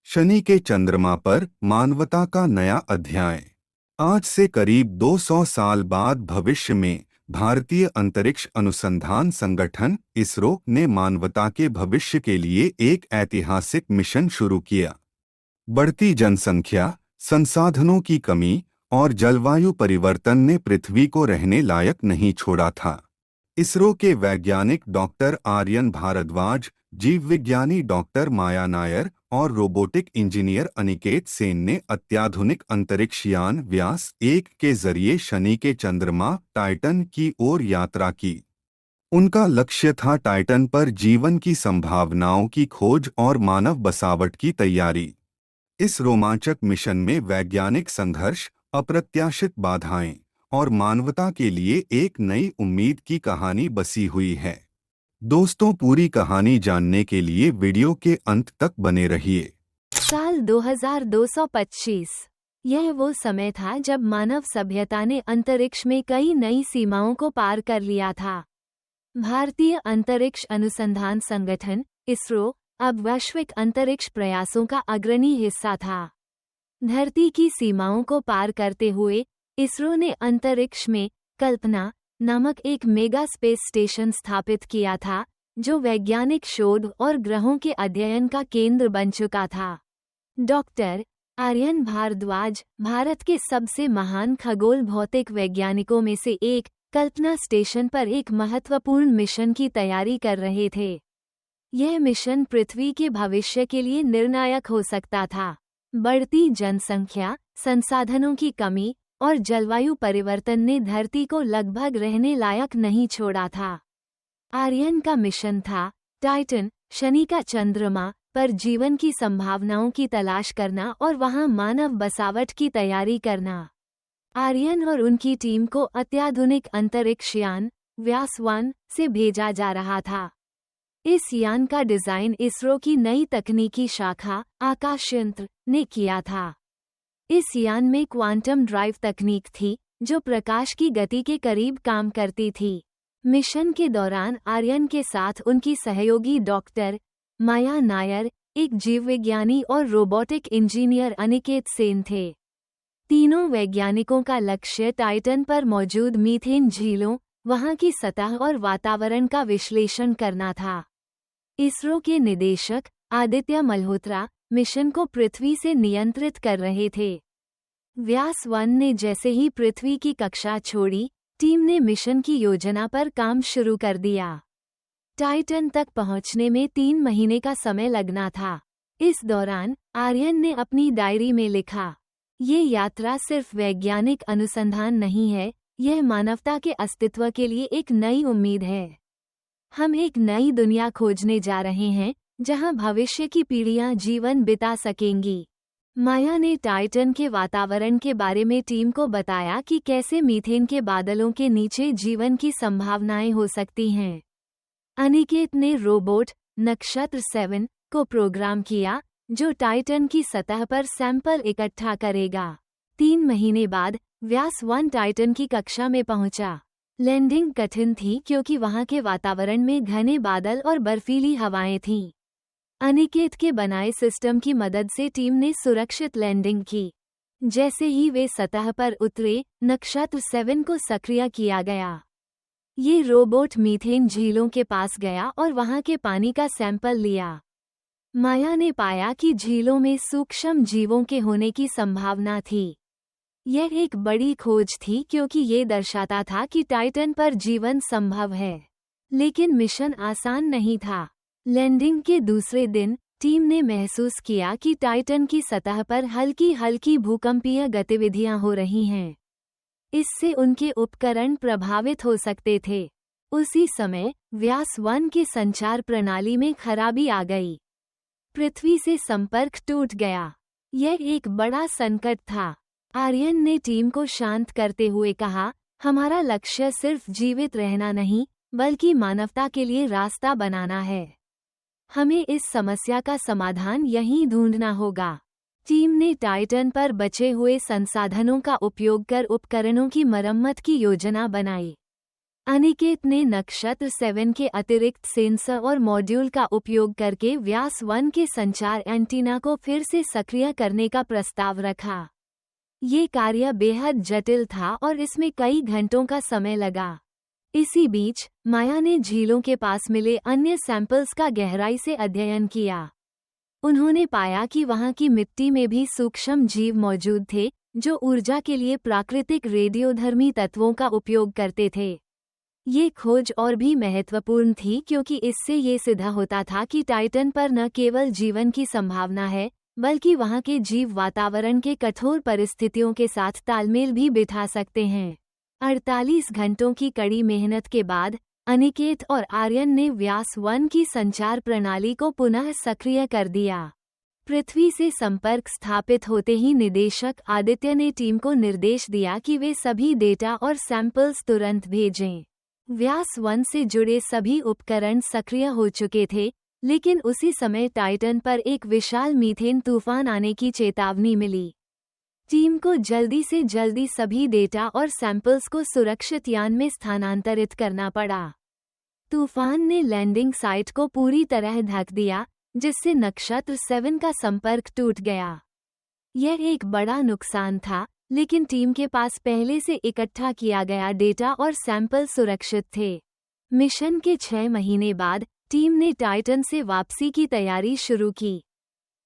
शनि के चंद्रमा पर मानवता का नया अध्याय। आज से करीब 200 साल बाद भविष्य में भारतीय अंतरिक्ष अनुसंधान संगठन इसरो ने मानवता के भविष्य के लिए एक ऐतिहासिक मिशन शुरू किया। बढ़ती जनसंख्या, संसाधनों की कमी और जलवायु परिवर्तन ने पृथ्वी को रहने लायक नहीं छोड़ा था। इसरो के वैज्ञानिक डॉक्टर आर्यन भारद्वाज, जीव विज्ञानी डॉक्टर माया नायर और रोबोटिक इंजीनियर अनिकेत सेन ने अत्याधुनिक अंतरिक्ष यान व्यास 1 के जरिए शनि के चंद्रमा टाइटन की ओर यात्रा की। उनका लक्ष्य था टाइटन पर जीवन की संभावनाओं की खोज और मानव बसावट की तैयारी। इस रोमांचक मिशन में वैज्ञानिक संघर्ष, अप्रत्याशित बाधाएं और मानवता के लिए एक नई उम्मीद की कहानी बसी हुई है। दोस्तों, पूरी कहानी जानने के लिए वीडियो के अंत तक बने रहिए। साल 2225। यह वो समय था जब मानव सभ्यता ने अंतरिक्ष में कई नई सीमाओं को पार कर लिया था। भारतीय अंतरिक्ष अनुसंधान संगठन इसरो अब वैश्विक अंतरिक्ष प्रयासों का अग्रणी हिस्सा था। धरती की सीमाओं को पार करते हुए इसरो ने अंतरिक्ष में कल्पना नामक एक मेगा स्पेस स्टेशन स्थापित किया था, जो वैज्ञानिक शोध और ग्रहों के अध्ययन का केंद्र बन चुका था। डॉक्टर आर्यन भारद्वाज भारत के सबसे महान खगोल भौतिक वैज्ञानिकों में से एक, कल्पना स्टेशन पर एक महत्वपूर्ण मिशन की तैयारी कर रहे थे। यह मिशन पृथ्वी के भविष्य के लिए निर्णायक हो सकता था। बढ़ती जनसंख्या, संसाधनों की कमी और जलवायु परिवर्तन ने धरती को लगभग रहने लायक नहीं छोड़ा था। आर्यन का मिशन था टाइटन, शनि का चंद्रमा, पर जीवन की संभावनाओं की तलाश करना और वहां मानव बसावट की तैयारी करना। आर्यन और उनकी टीम को अत्याधुनिक अंतरिक्ष यान व्यास 1 से भेजा जा रहा था। इस यान का डिजाइन इसरो की नई तकनीकी शाखा आकाशयंत्र ने किया था। इस यान में क्वांटम ड्राइव तकनीक थी, जो प्रकाश की गति के करीब काम करती थी। मिशन के दौरान आर्यन के साथ उनकी सहयोगी डॉक्टर माया नायर, एक जीवविज्ञानी और रोबोटिक इंजीनियर अनिकेत सेन थे। तीनों वैज्ञानिकों का लक्ष्य टाइटन पर मौजूद मीथेन झीलों, वहां की सतह और वातावरण का विश्लेषण करना था। इसरो के निदेशक आदित्य मल्होत्रा मिशन को पृथ्वी से नियंत्रित कर रहे थे। व्यास 1 ने जैसे ही पृथ्वी की कक्षा छोड़ी, टीम ने मिशन की योजना पर काम शुरू कर दिया। टाइटन तक पहुंचने में 3 महीने का समय लगना था। इस दौरान आर्यन ने अपनी डायरी में लिखा, ये यात्रा सिर्फ वैज्ञानिक अनुसंधान नहीं है, यह मानवता के अस्तित्व के लिए एक नई उम्मीद है। हम एक नई दुनिया खोजने जा रहे हैं, जहां भविष्य की पीढ़ियां जीवन बिता सकेंगी। माया ने टाइटन के वातावरण के बारे में टीम को बताया कि कैसे मीथेन के बादलों के नीचे जीवन की संभावनाएं हो सकती हैं। अनिकेत ने रोबोट नक्षत्र 7 को प्रोग्राम किया, जो टाइटन की सतह पर सैंपल इकट्ठा करेगा। 3 महीने बाद व्यास 1 टाइटन की कक्षा में पहुंचा। लैंडिंग कठिन थी क्योंकि वहां के वातावरण में घने बादल और बर्फीली हवाएं थीं। अनिकेत के बनाए सिस्टम की मदद से टीम ने सुरक्षित लैंडिंग की। जैसे ही वे सतह पर उतरे, नक्षत्र 7 को सक्रिय किया गया। ये रोबोट मीथेन झीलों के पास गया और वहां के पानी का सैंपल लिया। माया ने पाया कि झीलों में सूक्ष्म जीवों के होने की संभावना थी। यह एक बड़ी खोज थी क्योंकि ये दर्शाता था कि टाइटन पर जीवन संभव है। लेकिन मिशन आसान नहीं था। लैंडिंग के दूसरे दिन टीम ने महसूस किया कि टाइटन की सतह पर हल्की हल्की भूकंपीय गतिविधियां हो रही हैं। इससे उनके उपकरण प्रभावित हो सकते थे। उसी समय व्यास 1 की संचार प्रणाली में खराबी आ गई। पृथ्वी से संपर्क टूट गया। यह एक बड़ा संकट था। आर्यन ने टीम को शांत करते हुए कहा, हमारा लक्ष्य सिर्फ जीवित रहना नहीं, बल्कि मानवता के लिए रास्ता बनाना है। हमें इस समस्या का समाधान यहीं ढूंढना होगा। टीम ने टाइटन पर बचे हुए संसाधनों का उपयोग कर उपकरणों की मरम्मत की योजना बनाई। अनिकेत ने नक्षत्र 7 के अतिरिक्त सेंसर और मॉड्यूल का उपयोग करके व्यास 1 के संचार एंटीना को फिर से सक्रिय करने का प्रस्ताव रखा। ये कार्य बेहद जटिल था और इसमें कई घंटों का समय लगा। इसी बीच माया ने झीलों के पास मिले अन्य सैंपल्स का गहराई से अध्ययन किया। उन्होंने पाया कि वहां की मिट्टी में भी सूक्ष्म जीव मौजूद थे जो ऊर्जा के लिए प्राकृतिक रेडियोधर्मी तत्वों का उपयोग करते थे। ये खोज और भी महत्वपूर्ण थी क्योंकि इससे ये सिद्ध होता था कि टाइटन पर न केवल जीवन की संभावना है बल्कि वहां के जीव वातावरण के कठोर परिस्थितियों के साथ तालमेल भी बिठा सकते हैं। 48 घंटों की कड़ी मेहनत के बाद अनिकेत और आर्यन ने व्यास 1 की संचार प्रणाली को पुनः सक्रिय कर दिया। पृथ्वी से संपर्क स्थापित होते ही निदेशक आदित्य ने टीम को निर्देश दिया कि वे सभी डेटा और सैंपल्स तुरंत भेजें। व्यास 1 से जुड़े सभी उपकरण सक्रिय हो चुके थे, लेकिन उसी समय टाइटन पर एक विशाल मीथेन तूफान आने की चेतावनी मिली। टीम को जल्दी से जल्दी सभी डेटा और सैंपल्स को सुरक्षित यान में स्थानांतरित करना पड़ा। तूफान ने लैंडिंग साइट को पूरी तरह ढक दिया, जिससे नक्षत्र 7 का संपर्क टूट गया। यह एक बड़ा नुकसान था, लेकिन टीम के पास पहले से इकट्ठा किया गया डेटा और सैंपल सुरक्षित थे। मिशन के 6 महीने बाद टीम ने टाइटन से वापसी की तैयारी शुरू की।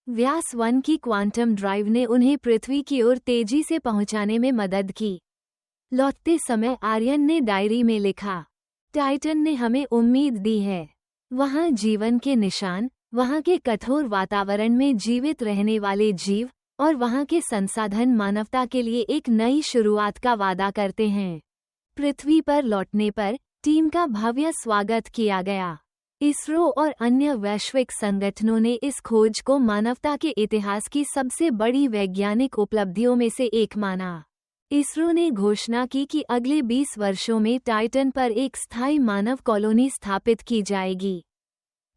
व्यास 1 की क्वांटम ड्राइव ने उन्हें पृथ्वी की ओर तेजी से पहुंचाने में मदद की। लौटते समय आर्यन ने डायरी में लिखा, टाइटन ने हमें उम्मीद दी है। वहां जीवन के निशान, वहां के कठोर वातावरण में जीवित रहने वाले जीव और वहां के संसाधन मानवता के लिए एक नई शुरुआत का वादा करते हैं। पृथ्वी पर लौटने पर टीम का भव्य स्वागत किया गया। इसरो और अन्य वैश्विक संगठनों ने इस खोज को मानवता के इतिहास की सबसे बड़ी वैज्ञानिक उपलब्धियों में से एक माना। इसरो ने घोषणा की कि अगले 20 वर्षों में टाइटन पर एक स्थायी मानव कॉलोनी स्थापित की जाएगी।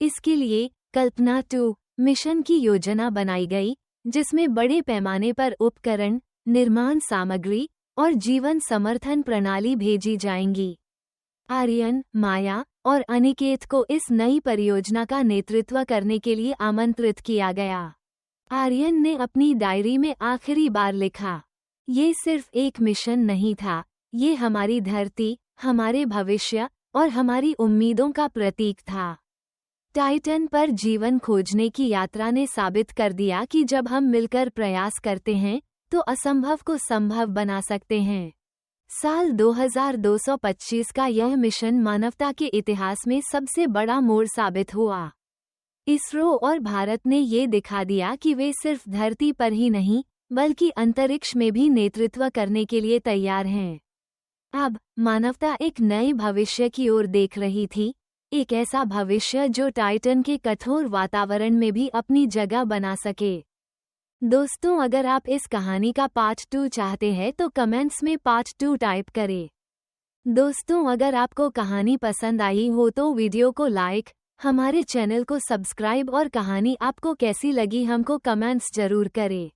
इसके लिए कल्पना 2 मिशन की योजना बनाई गई, जिसमें बड़े पैमाने पर उपकरण, निर्माण सामग्री और जीवन समर्थन प्रणाली भेजी जाएंगी। आर्यन, माया और अनिकेत को इस नई परियोजना का नेतृत्व करने के लिए आमंत्रित किया गया। आर्यन ने अपनी डायरी में आखिरी बार लिखा, ये सिर्फ एक मिशन नहीं था, ये हमारी धरती, हमारे भविष्य और हमारी उम्मीदों का प्रतीक था। टाइटन पर जीवन खोजने की यात्रा ने साबित कर दिया कि जब हम मिलकर प्रयास करते हैं तो असंभव को संभव बना सकते हैं। साल 2225 का यह मिशन मानवता के इतिहास में सबसे बड़ा मोड़ साबित हुआ। इसरो और भारत ने ये दिखा दिया कि वे सिर्फ धरती पर ही नहीं बल्कि अंतरिक्ष में भी नेतृत्व करने के लिए तैयार हैं। अब मानवता एक नए भविष्य की ओर देख रही थी, एक ऐसा भविष्य जो टाइटन के कठोर वातावरण में भी अपनी जगह बना सके। दोस्तों, अगर आप इस कहानी का पार्ट 2 चाहते हैं तो कमेंट्स में पार्ट 2 टाइप करें। दोस्तों, अगर आपको कहानी पसंद आई हो तो वीडियो को लाइक, हमारे चैनल को सब्सक्राइब और कहानी आपको कैसी लगी हमको कमेंट्स जरूर करें।